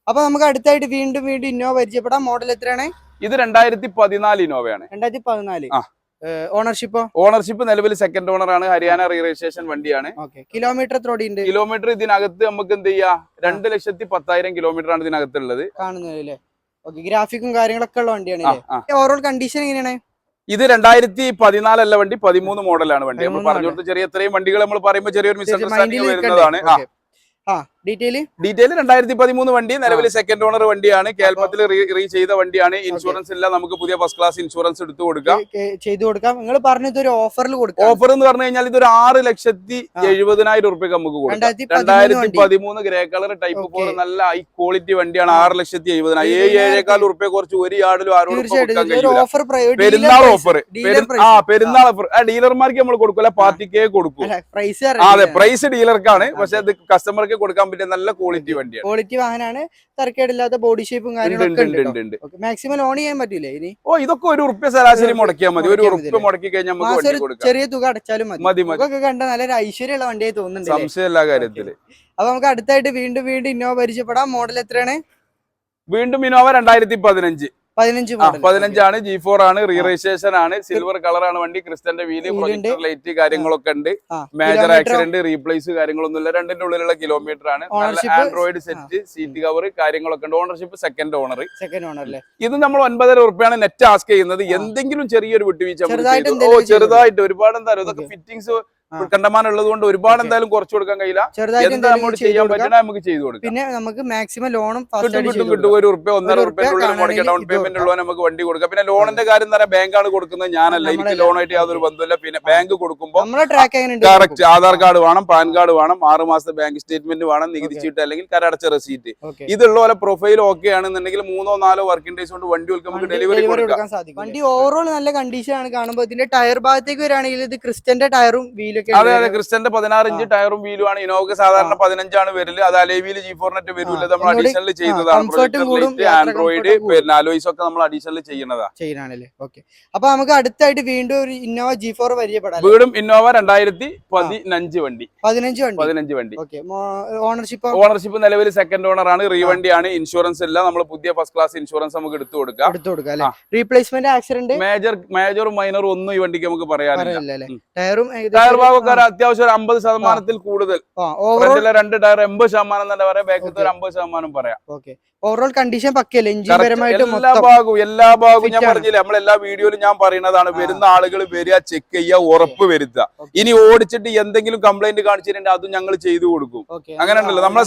അപ്പൊ നമുക്ക് അടുത്തായിട്ട് വീണ്ടും ഇന്നോവ പരിചയപ്പെടാം. മോഡൽ എത്രയാണ്?
ഇത് 2014 ഇന്നോവയാണ്.
2014.
ഓണർഷിപ്പ് നിലവിൽ സെക്കൻഡ് ഓണർ ആണ്. ഹരിയാന റീ രജിസ്ട്രേഷൻ വണ്ടിയാണ്.
കിലോമീറ്റർ എത്ര ഓടിയുണ്ട്?
കിലോമീറ്റർ ഇതിനകത്ത് നമുക്ക് എന്ത് ചെയ്യാം, 2,10,000 കിലോമീറ്റർ ആണ് ഇതിനകത്തുള്ളത്.
കാണുന്നത് ഗ്രാഫിക്കും കാര്യങ്ങളൊക്കെ ഉള്ള വണ്ടിയാണ്. ഓവറോൾ കണ്ടീഷൻ എങ്ങനെയാണ്?
ഇത് 2014 അല്ല വണ്ടി, 13 മോഡലാണ് വണ്ടി. നമ്മൾ പറഞ്ഞു കൊടുത്ത ചെറിയ ഇത്രയും വണ്ടികൾ നമ്മൾ പറയുമ്പോൾ ചെറിയൊരു മിസ്അണ്ടർസ്റ്റാൻഡിംഗ് വരുന്നതാണ്. ഡീറ്റെയിൽ 2013 വണ്ടി, നിലവിൽ സെക്കൻഡ് ഓണർ വണ്ടിയാണ്. കേരളത്തിൽ റീ ചെയ്ത വണ്ടിയാണ്. ഇൻഷുറൻസ് ഇല്ല, നമുക്ക് പുതിയ ഫസ്റ്റ് ക്ലാസ് ഇൻഷുറൻസ് എടുത്തു കൊടുക്കാം.
നിങ്ങൾ പറഞ്ഞത് ഒരു ഓഫറിൽ കൊടുക്കാം.
ഓഫർ എന്ന് പറഞ്ഞു കഴിഞ്ഞാൽ ഇതൊരു 6,70,000 ഉറുപ്പ്യക്ക് നമുക്ക് കൊടുക്കാം. 2013 ഗ്രേ കളർ ടൈപ്പ് 4 നല്ല ഹൈ ക്വാളിറ്റി വണ്ടിയാണ്. 6,70,000. 7,000 ഉറുപ്പ്യ കുറച്ച് ഒരു യാർഡിലും ആരോടും പെരുന്നാൾ ഓഫർ. പെരുന്നാൾ ഓഫർ ഡീലർമാർക്ക് നമ്മൾ കൊടുക്കില്ല, പാർട്ടിക്കേ കൊടുക്കും. അതെ, പ്രൈസ് ഡീലർക്കാണ്, പക്ഷെ അത് കസ്റ്റമർക്ക് കൊടുക്കാൻ പറ്റിയ നല്ല ക്വാളിറ്റി വണ്ടിയാണ്.
ക്വാളിറ്റി വാഹനമാണ്. തരക്കേടില്ലാത്ത ബോഡി ഷേപ്പും കാര്യങ്ങളൊക്കെ. മാക്സിമം ലോൺ ചെയ്യാൻ പറ്റില്ലേ ഇനി?
ഇതൊക്കെ 1 ഉറുപ്പ്യ ശരാശരി മുടക്കിയാൽ മതി. 1 ഉറുപ്പ്യ മുടക്കി കഴിഞ്ഞാൽ നമുക്ക്
ചെറിയ തുക അടച്ചാലും മതി. ഇതൊക്കെ കണ്ട നല്ലൊരു ഐശ്വര്യമുള്ള വണ്ടിയായി തോന്നുന്നുണ്ട്.
സംശയമില്ല കാര്യത്തില്.
അപ്പൊ നമുക്ക് അടുത്തായിട്ട് വീണ്ടും ഇന്നോവ പരിചയപ്പെടാം. മോഡൽ എത്രയാണ്?
വീണ്ടും ഇന്നോവ 2015 ആണ്. G4 ആണ്. റീ രജിസ്ട്രേഷൻ ആണ്. സിൽവർ കളർ ആണ് വണ്ടി. ക്രിസ്റ്റന്റെ വീല്, പ്രൊജക്ടർ ലൈറ്റ് കാര്യങ്ങളൊക്കെ ഉണ്ട്. മേജർ ആക്സിഡന്റ് റീപ്ലേസ് കാര്യങ്ങളൊന്നുമില്ല. 2ന്റെ ഉള്ളിലുള്ള കിലോമീറ്റർ ആണ്. ആൻഡ്രോയിഡ് സെറ്റ്, സീറ്റ് കവർ കാര്യങ്ങളൊക്കെ ഉണ്ട്. Ownership second owner. ഇത് നമ്മൾ 9.5 ഉറുപ്പ്യാണ് നെറ്റ് ആസ്ക് ചെയ്യുന്നത്. എന്തെങ്കിലും ചെറിയൊരു വിട്ടുവീഴ്ച ചെറുതായിട്ട്, ഒരുപാട് എന്താ ഇതൊക്കെ ഫിറ്റിംഗ്സ് കണ്ടമാനം ഉള്ളത് കൊണ്ട് ഒരുപാട് എന്തായാലും കുറച്ച് കൊടുക്കാൻ കഴിയില്ല. എന്താ നമ്മോട് ചെയ്യാൻ പറ്റണ നമുക്ക് ചെയ്തു കൊടുക്കാം.
പിന്നെ നമുക്ക് മാക്സിമം ലോണും
കിട്ടും. ₹1 ഡൗൺ പേയ്മെന്റ് ഉള്ള നമുക്ക് വണ്ടി കൊടുക്കാം. പിന്നെ ലോണിന്റെ കാര്യം എന്ന് പറയാൻ ബാങ്കാണ് കൊടുക്കുന്നത്, ഞാനല്ല. എനിക്ക് ലോണായിട്ട് യാതൊരു ബന്ധമില്ല. പിന്നെ ബാങ്ക് കൊടുക്കുമ്പോൾ കറക്റ്റ് ആധാർ കാർഡ് വേണം, പാൻ കാർഡ് വേണം, 6 മാസത്തെ ബാങ്ക് സ്റ്റേറ്റ്മെന്റ് വേണം, നികുതി ചീട്ട് അല്ലെങ്കിൽ കരടച്ച റെസീറ്റ്. ഇതുള്ള പോലെ പ്രൊഫൈൽ ഓക്കെ ആണെന്നുണ്ടെങ്കിൽ 3-4 വർക്കിംഗ് ഡേയ്സ് കൊണ്ട് വണ്ടി നമുക്ക് ഡെലിവറി കൊടുക്കാം.
വണ്ടി ഓവറോൾ നല്ല കണ്ടീഷൻ ആണ് കാണുമ്പോൾ. ഇതിന്റെ ടയർ ഭാഗത്തേക്ക് വരികയാണെങ്കിൽ ഇത് ക്രിസ്റ്റന്റെ ടയറും വീലൊക്കെ.
അതെ, ക്രിസ്റ്റന്റെ 16 ഇഞ്ച് ടയറും വീലും ആണ്. ഇനോവക്ക് സാധാരണ 15 ആണ് വരല്. അത് അലൈവിയിൽ G4net വരൂല, നമ്മൾ അഡീഷണൽ ചെയ്യുന്നതാണ്. ആൻഡ്രോയിഡ് പിന്നെ അലോയ്സ് ഒക്കെ നമ്മൾ അഡീഷണൽ ചെയ്യുന്നതാണല്ലേ.
ഓക്കെ, അപ്പൊ നമുക്ക് അടുത്തായിട്ട് വീണ്ടും ഒരു ഇന്നോവ G4 പരിചയപ്പെടാം.
വീണ്ടും ഇന്നോവ 2015 വണ്ടി. 15 വണ്ടി. ഓണർഷിപ്പ് നിലവിൽ സെക്കൻഡ് ഓണർ ആണ്. റീവണ്ടി ആണ്. ഇൻഷുറൻസ് ഇല്ല. നമ്മൾ പുതിയ ഫസ്റ്റ് ക്ലാസ് ഇൻഷുറൻസ് നമുക്ക് എടുത്തു കൊടുക്കാം.
റീപ്ലേസ്മെന്റ് ആക്സിഡന്റ്
മേജറും മൈനറും ഒന്നും ഈ വണ്ടിക്ക് നമുക്ക് പറയാനില്ല.
ടയർ
ഭാഗക്കാർ അത്യാവശ്യം 50% കൂടുതൽ. 2 ടയർ 80% തന്നെ പറയാം, ബാക്കിലത്തെ 50% പറയാം.
ഓവറോൾ കണ്ടീഷൻ പക്കല്ലേ?
എല്ലാ ഭാഗവും ഞാൻ പറഞ്ഞില്ലേ, നമ്മളെല്ലാ വീഡിയോയിലും ഞാൻ പറയുന്നതാണ്. വരുന്ന ആളുകൾ വരിക, ചെക്ക് ചെയ്യുക, ഉറപ്പ് വരുത്തുക. ഇനി ഓടിച്ചിട്ട് എന്തെങ്കിലും കംപ്ലൈന്റ് കാണിച്ചിട്ടുണ്ടെങ്കിൽ അതും ഞങ്ങൾ ചെയ്തു കൊടുക്കും. അങ്ങനെ ഉണ്ടല്ലോ നമ്മളെ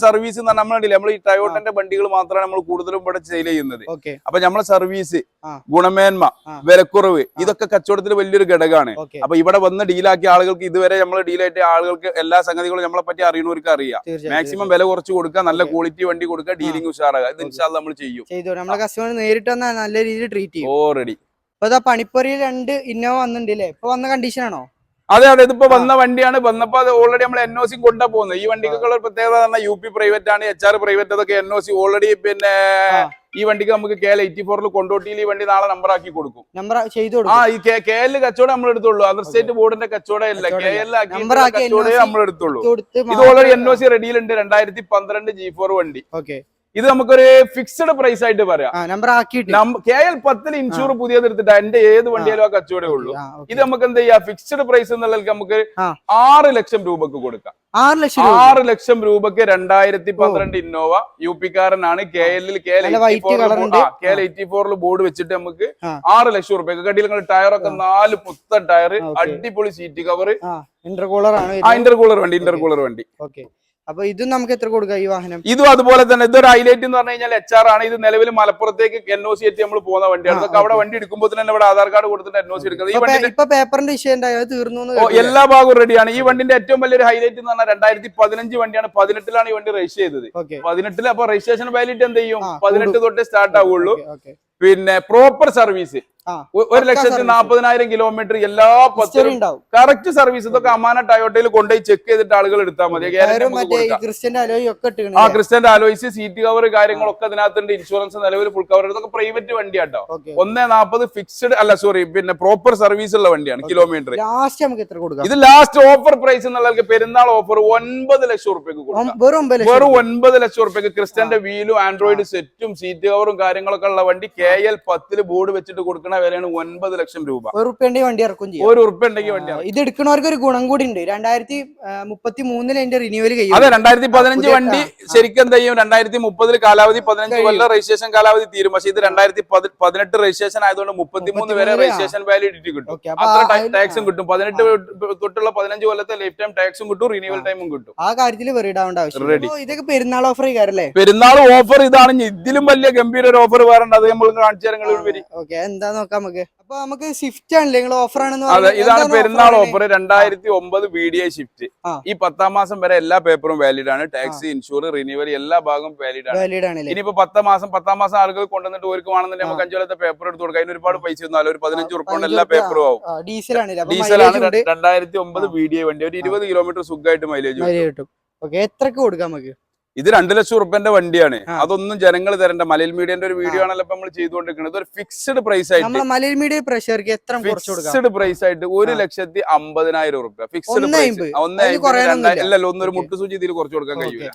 സർവീസ് നമ്മളില്ല. നമ്മൾ ഈ ടയോട്ടന്റെ വണ്ടികൾ മാത്രമാണ് നമ്മൾ കൂടുതലും ഇവിടെ സെയിൽ ചെയ്യുന്നത്. അപ്പൊ നമ്മളെ സർവീസ്, ഗുണമേന്മ, വിലക്കുറവ്, ഇതൊക്കെ കച്ചവടത്തിൽ വലിയൊരു ഘടകമാണ്. അപ്പൊ ഇവിടെ വന്ന് ഡീലാക്കിയ ആളുകൾക്ക്, ഇതുവരെ നമ്മൾ ഡീലാക്കിയ ആളുകൾക്ക് എല്ലാ സംഗതികളും നമ്മളെ പറ്റി അറിയുന്നവർക്ക് അറിയാം. മാക്സിമം വില കുറച്ച് കൊടുക്കുക, നല്ല ക്വാളിറ്റി വണ്ടി കൊടുക്കുക, ഡീലിംഗ് ഉഷാറാക്കുക. ഇത് ഇൻഷാ അല്ലാഹ് നമ്മൾ ചെയ്യും.
നമ്മളെ കസ്റ്റമർ നേരിട്ട് വന്നാൽ നല്ല രീതിയിൽ ട്രീറ്റ് ചെയ്യും.
ഓൾറെഡി
ഇപ്പൊ പണിപ്പുരയിൽ 2 ഇന്നോവ വന്നിട്ടുണ്ടല്ലേ? ഇപ്പൊ വന്ന കണ്ടീഷൻ ആണോ?
അതെ, ഇതിപ്പോ വന്ന വണ്ടിയാണ്. വന്നപ്പോ അത് ഓൾറെഡി നമ്മൾ NOC കൊണ്ടാ പോകുന്നത്. ഈ വണ്ടിക്കുള്ള ഒരു പ്രത്യേകത പറഞ്ഞാൽ UP പ്രൈവറ്റ് ആണ്, HR പ്രൈവറ്റ്. അതൊക്കെ NOC ഓൾറെഡി. പിന്നെ ഈ വണ്ടിക്ക് നമുക്ക് KL 84 കൊണ്ടോട്ടിയിൽ ഈ വണ്ടി നാളെ നമ്പർ ആക്കി കൊടുക്കും. ഈ KL കച്ചവടം നമ്മൾ എടുത്തുള്ളൂ. അതർ സ്റ്റേറ്റ് ബോർഡിന്റെ കച്ചവടം ഇല്ല. KL കച്ചവടം നമ്മൾ എടുത്തുള്ളൂ. ഇത് ഓൾറെഡി NOC റെഡിയിലുണ്ട്. 2012 G4 വണ്ടി. ഇത് നമുക്കൊരു ഫിക്സഡ് പ്രൈസ് ആയിട്ട് പറയാം. KL 10 ഇൻഷൂർ പുതിയത് എടുത്തിട്ട് എന്റെ ഏത് വണ്ടിയാലും ആ കച്ചവടമേ ഉള്ളൂ. ഇത് നമുക്ക് എന്ത് ചെയ്യാം? ഫിക്സഡ് പ്രൈസ് എന്നുള്ളത് നമുക്ക് 6 ലക്ഷം രൂപക്ക് കൊടുക്കാം. 6 ലക്ഷം രൂപക്ക് 2012 ഇന്നോവ UP കാരനാണ്. KL 84 ബോർഡ് വെച്ചിട്ട് നമുക്ക് 6 ലക്ഷം രൂപ. കടിയിൽ ടയറൊക്കെ 4 പുത്തൻ ടയർ, അടിപൊളി സീറ്റ് കവർ, ഇന്റർകൂളർ വണ്ടി.
അപ്പൊ ഇതും നമുക്ക് എത്ര കൊടുക്കാം ഈ വാഹനം?
ഇതും അതുപോലെ തന്നെ. ഇതൊരു ഹൈലൈറ്റ് എന്ന് പറഞ്ഞു കഴിഞ്ഞാൽ HR ആണ്. ഇത് നിലവിൽ മലപ്പുറത്തേക്ക് NOC എത്തി നമ്മൾ പോകുന്ന വണ്ടിയാണ്. അതൊക്കെ അവിടെ വണ്ടി എടുക്കുമ്പോൾ തന്നെ ഇവിടെ ആധാർ കാർഡ് കൊടുത്തിട്ട് NOC എടുക്കുന്നത്. ഈ വണ്ടി
പേപ്പറിന്റെ വിഷയം തീർന്നു,
എല്ലാ ഭാഗവും റെഡിയാണ്. ഈ വണ്ടിന്റെ ഏറ്റവും വലിയൊരു ഹൈലൈറ്റ് എന്ന് പറഞ്ഞാൽ 2015 വണ്ടിയാണ്. 18 ഈ വണ്ടി രജിസ്റ്റർ ചെയ്തത്. 18 അപ്പൊ രജിസ്ട്രേഷൻ വാലിഡിറ്റി എന്ത് ചെയ്യും? 18 തൊട്ടേ സ്റ്റാർട്ട് ആവുള്ളൂ. പിന്നെ പ്രോപ്പർ സർവീസ് 1,40,000 കിലോമീറ്റർ എല്ലാ 10 കറക്റ്റ് സർവീസ്. ഇതൊക്കെ അമാന ടയോട്ടയിൽ കൊണ്ടുപോയി ചെക്ക് ചെയ്തിട്ട് ആളുകൾ എടുത്താൽ മതി. ക്രിസ്റ്റന്റെ അലോയ്സ്, സീറ്റ് കവർ, കാര്യങ്ങളൊക്കെ അതിനകത്തുണ്ട്. ഇൻഷുറൻസ് നിലവിൽ ഫുൾ കവർ. ഇതൊക്കെ പ്രൈവറ്റ് വണ്ടിയാട്ടോ. 1,40 ഫിക്സ്ഡ് അല്ല, സോറി, പിന്നെ പ്രോപ്പർ സർവീസ് ഉള്ള വണ്ടിയാണ്. കിലോമീറ്റർ ഇത് ലാസ്റ്റ് ഓഫർ പ്രൈസ് എന്നുള്ളത് പെരുന്നാൾ ഓഫർ 9 ലക്ഷം റുപ്യക്ക് കൊടുക്കാം. വെറും 9 ലക്ഷം റുപ്യക്ക് ക്രിസ്റ്റന്റെ വീലും ആൻഡ്രോയിഡ് സെറ്റും സീറ്റ് കവറും കാര്യങ്ങളൊക്കെ ഉള്ള വണ്ടി KL 10 ബോർഡ് വെച്ചിട്ട് കൊടുക്കണ വിലയാണ് 9 ലക്ഷം രൂപ. ₹1 വണ്ടി ഇറക്കും ചെയ്യും. ₹1 വണ്ടി. ഇത്
എടുക്കുന്നവർക്ക് ഒരു ഗുണം കൂടി ഉണ്ട്. 2033 അതിന്റെ റിന്യൂവൽ കഴിയും.
അതെ, 2015 വണ്ടി ശരിക്കും എന്ത് ചെയ്യും? 2030 കാലാവധി 15 കൊല്ലം രജിസ്ട്രേഷൻ കാലാവധി തീരും. പക്ഷേ ഇത് 2018 രജിസ്ട്രേഷൻ ആയതുകൊണ്ട് 33 വരെ രജിസ്ട്രേഷൻ വാലിഡിറ്റി കിട്ടും. അത്ര ടാക്സും കിട്ടും. 18 തൊട്ടുള്ള 15 കൊല്ലത്തെ ലൈഫ് ടൈം ടാക്സും കിട്ടും, റിന്യൂവൽ ടൈമും കിട്ടും.
ആ കാര്യത്തിൽ വെറിയിടാവേണ്ട ആവശ്യം. ഇതൊക്കെ പെരുന്നാൾ ഓഫർ അല്ലേ?
പെരുന്നാൾ ഓഫർ ഇതാണ്. ഇതിലും വലിയ ഗംഭീര ഒരു ഓഫർ വേറെ ഉണ്ട്. അത് നമ്മൾ കാണിച്ചു തരാം.
എന്താ നോക്കാം നമുക്ക്. അപ്പൊ നമുക്ക് സ്വിഫ്റ്റ് ആണല്ലേ നിങ്ങൾ ഓഫർ ആണെന്ന്?
അതെ, ഇതാണ് പെരുന്നാൾ ഓഫർ. 2009 VDI Swift. ഈ 10ാം മാസം വരെ എല്ലാ പേപ്പറും വാലിഡ് ആണ്. ടാക്സ്, ഇൻഷൂർ, റിന്യൂവൽ എല്ലാ ഭാഗവും വാലിഡ് ആണ്. ഇനിയിപ്പോ 10ാം മാസം ആളുകൾ കൊണ്ടുവന്നിട്ട് ഓർക്ക് വേണമെന്നുണ്ടെങ്കിൽ നമുക്ക് 5 കൊല്ലത്തെ പേപ്പർ എടുത്ത് കൊടുക്കാം. അതിന് ഒരുപാട് പൈസ ഒന്നും ഒരു 15 റുപ്യ കൊണ്ട് എല്ലാ പേപ്പറും ആവും. ഡീസലാണ് 2009 VDI വണ്ടി. ഒരു 20 കിലോമീറ്റർ സുഖമായിട്ട് മൈലേജ്
കിട്ടും. എത്രക്ക് കൊടുക്കാം നമുക്ക്?
ഇത് 2 ലക്ഷം റുപ്യന്റെ വണ്ടിയാണ്. അതൊന്നും ജനങ്ങൾ തരണ്ട. മലയിൽ മീഡിയന്റെ ഒരു വീഡിയോ ആണല്ലോ നമ്മൾ ചെയ്തുകൊണ്ടിരിക്കുന്നത്. ഒരു ഫിക്സ്ഡ് പ്രൈസ് ആയിട്ട്,
മലയിൽ മീഡിയ പ്രഷർക്ക് എത്ര
ഫിക്സ്ഡ് പ്രൈസ് ആയിട്ട് 1,50,000 റുപ്യ ഫിക്സ്ഡ് പ്രൈസ്. 1,50,000 അല്ലല്ലോ, ഒന്നൊരു മുട്ടുസൂചി ഇതിൽ കുറച്ച് കൊടുക്കാൻ കഴിയില്ല.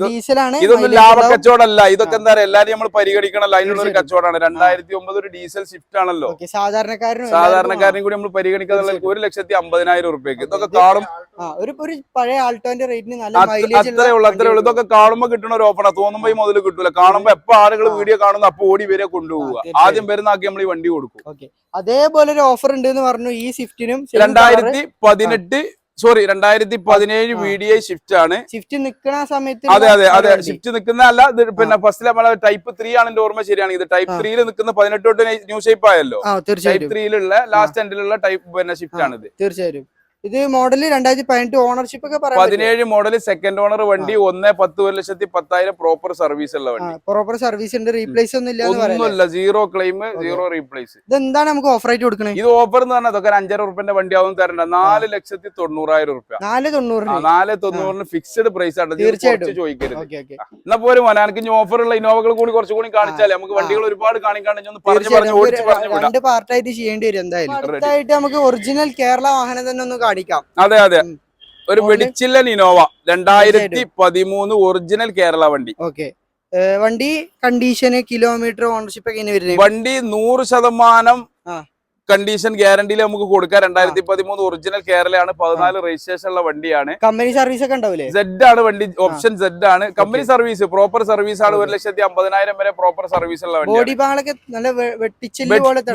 ഡീസലാണ്.
ഇതൊന്നും ലാഭ കച്ചവടമല്ല, ഇതൊക്കെ എന്താ പറയാ എല്ലാരും നമ്മൾ പരിഗണിക്കണല്ലോ, അതിനുള്ള ഒരു കച്ചവടമാണ്. 2009 ഒരു ഡീസൽ ഷിഫ്റ്റ് ആണല്ലോ, സാധാരണക്കാരനും കൂടി നമ്മൾ പരിഗണിക്കാന്നുള്ള 1,50,000 റുപ്യക്ക് ഇതൊക്കെ കാണും.
ഒരു പഴയ ആൾട്ടോന്റെ റേറ്റിന് നല്ല
അത്രേ ഉള്ളൂ. ഇതൊക്കെ കാണുമ്പോ കിട്ടുന്ന ഒരു ഓഫറാ, തോന്നുമ്പോ ഈ മുതൽ കിട്ടൂല. കാണുമ്പോ എപ്പോ ആളുകൾ വീഡിയോ കാണുന്ന അപ്പൊ ഓടി വരെ കൊണ്ടുപോവുക, ആദ്യം വരുന്നാക്കി നമ്മൾ ഈ വണ്ടി കൊടുക്കും.
അതേപോലെ ഒരു ഓഫർ ഉണ്ട് എന്ന് പറഞ്ഞു ഈ സ്വിഫ്റ്റിനും.
2017 VDI ഷിഫ്റ്റ് ആണ്.
ഷിഫ്റ്റ് നിൽക്കുന്ന സമയത്ത്
അതെ ഷിഫ്റ്റ് നിൽക്കുന്ന അല്ല, പിന്നെ ഫസ്റ്റ് നമ്മളെ ടൈപ്പ് 3 ആണ് എന്റെ ഓർമ്മ ശരിയാണ്. ഇത് ടൈപ്പ് 3 നിൽക്കുന്ന 18 തൊട്ട് ന്യൂ ഷേപ്പ് ആയല്ലോ. ടൈപ്പ് 3 ലാസ്റ്റ് എൻഡിലുള്ള ടൈപ്പ് പിന്നെ ഷിഫ്റ്റ് ആണിത്.
തീർച്ചയായും ഇത് മോഡൽ 2018 ഓണർഷിപ്പ് ഒക്കെ
17 മോഡൽ സെക്കൻഡ് ഓണർ വണ്ടി 1,10,10,000 പ്രോപ്പർ സർവീസ് ഉള്ള വണ്ടി.
പ്രോപ്പർ സർവീസ് ഉണ്ട്, റീപ്ലേസ്
ഒന്നുമില്ല, സീറോ ക്ലെയിം, സീറോ റീപ്ലേസ്.
ഇതെന്താണ് നമുക്ക് ഓഫർ ആയിട്ട് കൊടുക്കുന്നത്?
ഇത് ഓഫർ എന്ന് പറഞ്ഞാൽ അതൊക്കെ 5,000 റുപ്യന്റെ വണ്ടി ആവും തരണ്ട. 4,90,000 റുപ്യ. 4,90,000 ഫിക്സ്ഡ് പ്രൈസ് ആണ്, ചോദിക്കരുത്. എന്നാ പോലും മോനാർക്ക് ഇനി ഓഫർ ഉള്ള ഇന്നോവകൾ കൂടി കുറച്ചുകൂടി കാണിച്ചാലേ നമുക്ക് വണ്ടികൾ ഒരുപാട് കാണിക്കാണ്ട് പറഞ്ഞു
രണ്ട് പാർട്ടായിട്ട് ചെയ്യേണ്ടി വരും. എന്തായാലും അടുത്തായിട്ട് നമുക്ക് ഒറിജിനൽ കേരള വാഹനം തന്നെ ഒന്ന് കാണിക്കാം.
അതെ ഒരു വെടിച്ചില്ലൻ ഇനോവ 2013 ഒറിജിനൽ കേരള വണ്ടി.
ഓക്കെ, വണ്ടി കണ്ടീഷന് കിലോമീറ്റർ ഓണർഷിപ്പ് ഒക്കെ വരുന്നത്
വണ്ടി 100% കണ്ടീഷൻ ഗ്യാരണ്ടിയിൽ നമുക്ക് കൊടുക്കാം. 2013 ഒറിജിനൽ കേരളയാണ്, 14 രജിസ്ട്രേഷൻ ഉള്ള വണ്ടിയാണ്.
കമ്പനി സർവീസ് ഒക്കെ ഉണ്ടാവില്ലേ?
Z ആണ് വണ്ടി, ഓപ്ഷൻ Z ആണ്. കമ്പനി സർവീസ് പ്രോപ്പർ സർവീസ് ആണ്. 1,50,000 വരെ പ്രോപ്പർ സർവീസ് ഉള്ള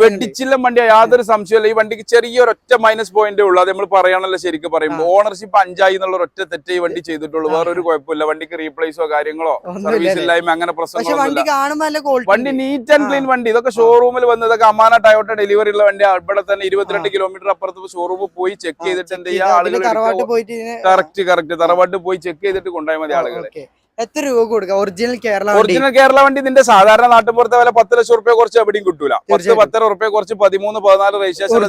വെട്ടിച്ചില്ല വണ്ടിയാ, യാതൊരു സംശയമില്ല. ഈ വണ്ടിക്ക് ചെറിയൊരു ഒറ്റ മൈനസ് പോയിന്റ് ഉള്ളൂ, അത് നമ്മൾ പറയാനുള്ള ശരിക്കും പറയുമ്പോൾ. ഓണർഷിപ്പ് 5 എന്നുള്ള ഒറ്റ തെറ്റേ ഈ വണ്ടി ചെയ്തിട്ടുള്ളൂ, വേറൊരു കുഴപ്പമില്ല. വണ്ടിക്ക് റീപ്ലേസോ കാര്യങ്ങളോ സർവീസ് ഇല്ലായ്മ അങ്ങനെ പ്രശ്നങ്ങളൊന്നുമില്ല. വണ്ടി നീറ്റ് ആൻഡ് ക്ലീൻ വണ്ടി. ഇതൊക്കെ ഷോറൂമിൽ വന്ന് ഇതൊക്കെ അമാന ടയോട്ട ഡെലിവറി ഉള്ള വണ്ടി. ഇവിടെ തന്നെ 22 കിലോമീറ്റർ അപ്പുറത്ത് ഷോറൂമിൽ പോയി ചെക്ക് ചെയ്തിട്ട് എന്ത് ചെയ്യാ, ആളുകൾ കറക്റ്റ് തറവാട്ട് പോയി ചെക്ക് ചെയ്തിട്ട് കൊണ്ടുപോയാൽ മതി ആളുകൾ.
എത്ര രൂപ കൊടുക്കുക ഒറിജിനൽ
കേരള വണ്ടി? ഇതിന്റെ സാധാരണ നാട്ടുപുറത്തെ വില 10 ലക്ഷം റുപ്യ കുറച്ച് എവിടെയും കിട്ടൂല. 10-12 റുപ്യ കുറച്ച് 13-14 രജിസ്ട്രേഷൻ.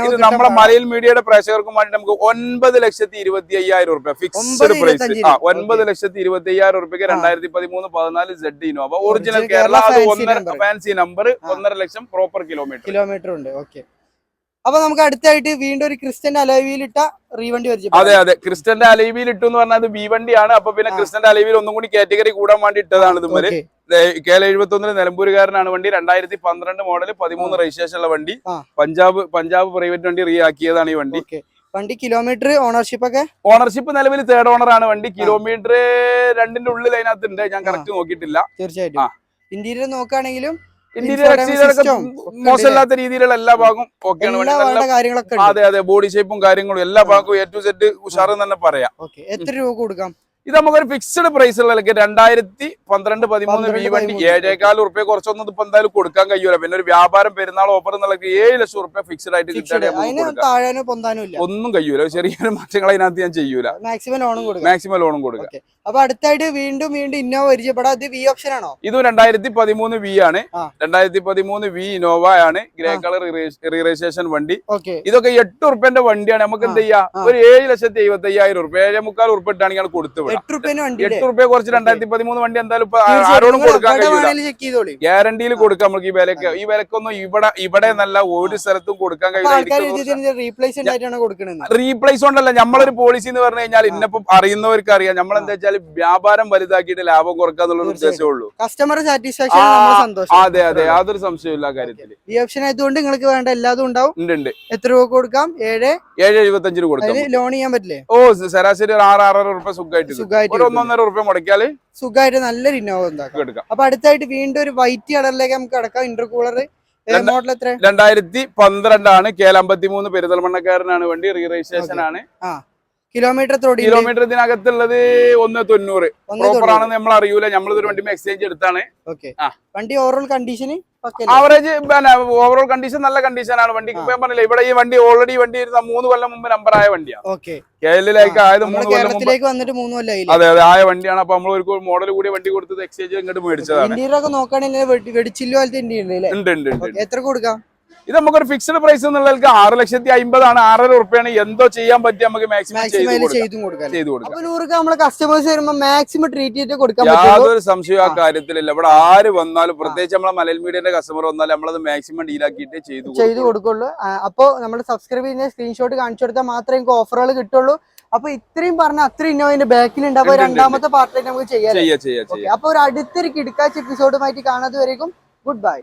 ഇത് നമ്മളെ മലയിൽ മീഡിയയുടെ പ്രേക്ഷകർക്കും വേണ്ടി നമുക്ക് 9,25,000 റുപ്യ ഫിക്സ്ഡ് പ്രൈസ്. 9,25,000 റുപ്യക്ക് 2013-14 Z ഇനോവ ഒറിജിനൽ കേരള. അത് 1.5 ഫാൻസി നമ്പർ, 1.5 ലക്ഷം പ്രോപ്പർ കിലോമീറ്റർ
ഉണ്ട്. ഓക്കെ, അപ്പൊ നമുക്ക് അടുത്തായിട്ട് വീണ്ടും ഒരു ക്രിസ്റ്റന്റെ അലോയിലിട്ട റീവണ്ടി പരിചയം.
അതെ ക്രിസ്റ്റന്റെ അലൈവിയിൽ ഇട്ടു എന്ന് പറഞ്ഞാൽ ബി വണ്ടിയാണ്. അപ്പൊ പിന്നെ ക്രിസ്റ്റന്റെ അലൈവിയിൽ ഒന്നും കൂടി കാറ്റഗറി കൂടാൻ വേണ്ടി ഇട്ടതാണ്. ഇതുപോലെ KL71 നിലമ്പൂരുകാരനാണ് വണ്ടി. 2012 മോഡൽ, 13 രജിസ്ട്രേഷൻ ഉള്ള വണ്ടി. പഞ്ചാബ് പ്രൈവറ്റ് വണ്ടി റീ ആക്കിയതാണ് ഈ വണ്ടി.
വണ്ടി കിലോമീറ്റർ
ഓണർഷിപ്പ് നിലവിൽ 3rd ഓണർ ആണ് വണ്ടി. കിലോമീറ്റർ 2ന്റെ ഉള്ളിൽ അതിനകത്ത് ഉണ്ട്, ഞാൻ കറക്റ്റ് നോക്കിയിട്ടില്ല.
തീർച്ചയായിട്ടും ഇന്റീരിയർ നോക്കുകയാണെങ്കിലും
ഇന്റീരിയർ എക്സ്റ്റീരിയർ മോശമില്ലാത്ത രീതിയിലുള്ള എല്ലാ ഭാഗവും ഓക്കെയാണ്. അതെ ബോഡി ഷേപ്പും കാര്യങ്ങളും എല്ലാ ഭാഗവും A to Z ഉഷാറെന്ന് തന്നെ പറയാം.
എത്ര രൂപ കൊടുക്കാം?
ഇത് നമുക്കൊരു ഫിക്സ്ഡ് പ്രൈസ് ഉള്ള 2012-13 വി വണ്ടി 7,400 റുപ്യ കുറച്ചൊന്നും ഇപ്പൊ എന്തായാലും കൊടുക്കാൻ കഴിയൂല. പിന്നെ ഒരു വ്യാപാരം പെരുന്നാൾ ഓഫർ എന്നുള്ള 7 ലക്ഷം റുപ്യ ഫിക്സ്ഡ് ആയിട്ട് ഒന്നും കഴിയൂല. ചെറിയൊരു മാറ്റങ്ങൾ അതിനകത്ത് ഞാൻ ചെയ്യൂല. മാക്സിമം ലോണും കൊടുക്കാം.
അപ്പൊ അടുത്തായിട്ട് വീണ്ടും ഇന്നോവ പരിചയപ്പെടാം. ഇത് വി ഓപ്ഷൻ ആണോ?
ഇത് 2013 വി ആണ്. 2013 വി ഇന്നോവ ആണ്, ഗ്രേ കളർ രജിസ്ട്രേഷൻ വണ്ടി. ഇതൊക്കെ 8 റുപ്യന്റെ വണ്ടിയാണ്. നമുക്ക് എന്ത് ചെയ്യാം, ഒരു 7,75,000 റുപ്യ, 7,400 റുപ്യ ഇട്ടാണെങ്കിൽ കൊടുത്തു 8 റുപ്യ കുറച്ച് 2013 വണ്ടി എന്തായാലും ആരോടും കൊടുക്കാൻ കഴിയില്ല. ഗ്യാരണ്ടിയിൽ കൊടുക്കാം നമുക്ക് ഈ വിലക്ക്. ഈ വിലക്കൊന്നും ഇവിടെ നല്ല ഒരു സ്ഥലത്തും കൊടുക്കാൻ കഴിയില്ല. റീപ്ലേസ് കൊണ്ടല്ല, നമ്മളൊരു പോളിസി എന്ന് പറഞ്ഞു കഴിഞ്ഞാൽ ഇന്നിപ്പം അറിയുന്നവർക്ക് അറിയാം. നമ്മളെന്താ വെച്ചാൽ വ്യാപാരം വലുതാക്കിയിട്ട് ലാഭം കൊടുക്കാന്നുള്ള ഉദ്ദേശമേ ഉള്ളൂ.
Customer satisfaction.
അതെ യാതൊരു സംശയമില്ല കാര്യത്തില്.
ഈ ഓപ്ഷൻ ആയതുകൊണ്ട് നിങ്ങൾക്ക് വേണ്ട എല്ലാതും ഉണ്ടാവും.
ഉണ്ട്.
എത്ര രൂപ കൊടുക്കാം?
7,75 കൊടുക്കാം.
ലോൺ ചെയ്യാൻ പറ്റില്ലേ?
ശരാശരി 6,600 റുപ്യ സുഖമായിട്ട് 1,500 റുപ്യ മുടക്കിയാല്
സുഖമായിട്ട് നല്ലൊരു ഇന്നോവ ഉണ്ടാക്കാം. അപ്പൊ അടുത്തായിട്ട് വീണ്ടും ഒരു വൈറ്റ് കളറിലേക്ക് നമുക്ക് അടക്കാം. ഇന്റർകൂളർ മോഡൽ എത്ര?
2012 ആണ്. KL53 പെരിന്തൽമണ്ണക്കാരനാണ് വണ്ടി. റീ രജിസ്ട്രേഷൻ ആണ്.
കിലോമീറ്റർ
ഇതിനകത്തുള്ളത് 190. പ്രോപ്പർ ആണെന്ന് നമ്മൾ അറിയൂല. നമ്മളിതൊരു വണ്ടി എക്സ്ചേഞ്ച് എടുത്താണ്.
വണ്ടി ഓവറോൾ കണ്ടീഷന്
ആവറേജ് ഓവറോൾ കണ്ടീഷൻ നല്ല കണ്ടീഷനാണ് വണ്ടിക്ക്. പറഞ്ഞില്ല, ഇവിടെ ഈ വണ്ടി ഓൾറെഡി 3 കൊല്ലം മുമ്പ് നമ്പർ ആയ വണ്ടിയാണ്. കേരളത്തിലേക്ക് ആയത് 3 കൊല്ലം മുമ്പ്. അതെ ആയ വണ്ടിയാണ്. അപ്പൊ നമ്മൾ ഒരു മോഡൽ കൂടി വണ്ടി കൊടുത്തത് എക്സ്ചേഞ്ച് ഇങ്ങോട്ട് മേടിച്ചതാണ്.
നോക്കുകയാണെങ്കിൽ എത്ര കൊടുക്കാം?
ഇത് നമുക്കൊരു ഫിക്സ്ഡ് പ്രൈസ് എന്നുള്ളവർക്ക് 6,50,000 ആണ്. 6,500 റുപ്യാണ്. എന്തോ ചെയ്യാൻ പറ്റി നമുക്ക് മാക്സിമം ചെയ്തു കൊടുക്കാം.
കസ്റ്റമേഴ്സ് വരുമ്പോൾ മാക്സിമം ട്രീറ്റ് കൊടുക്കാം.
യാതൊരു സംശയം ആ കാര്യത്തിലില്ല. ഇവിടെ ആര് വന്നാലും, പ്രത്യേകിച്ച് നമ്മളെ മലയാള മീഡിയന്റെ കസ്റ്റമർ വന്നാലും നമ്മളത് മാക്സിമം ഡീലാക്കിയിട്ട് ചെയ്തു കൊടുക്കുള്ളൂ.
അപ്പോൾ നമ്മൾ സബ്സ്ക്രൈബ് ചെയ്യുന്ന സ്ക്രീൻഷോട്ട് കാണിച്ചു കൊടുത്താൽ മാത്രമേ നിങ്ങൾക്ക് ഓഫറുകൾ കിട്ടുള്ളൂ. അപ്പൊ ഇത്രയും പറഞ്ഞ അത്രയും ഇന്നോവന്റെ ബാക്കിൽ ഉണ്ട്. അപ്പൊ രണ്ടാമത്തെ പാർട്ടിലേക്ക് നമുക്ക് ചെയ്യാം.
ചെയ്യാം.
അപ്പൊ ഒരു അടുത്തൊരു കിടക്കാച്ച എപ്പിസോഡുമായിട്ട് കാണാതെ വരേക്കും ഗുഡ് ബൈ.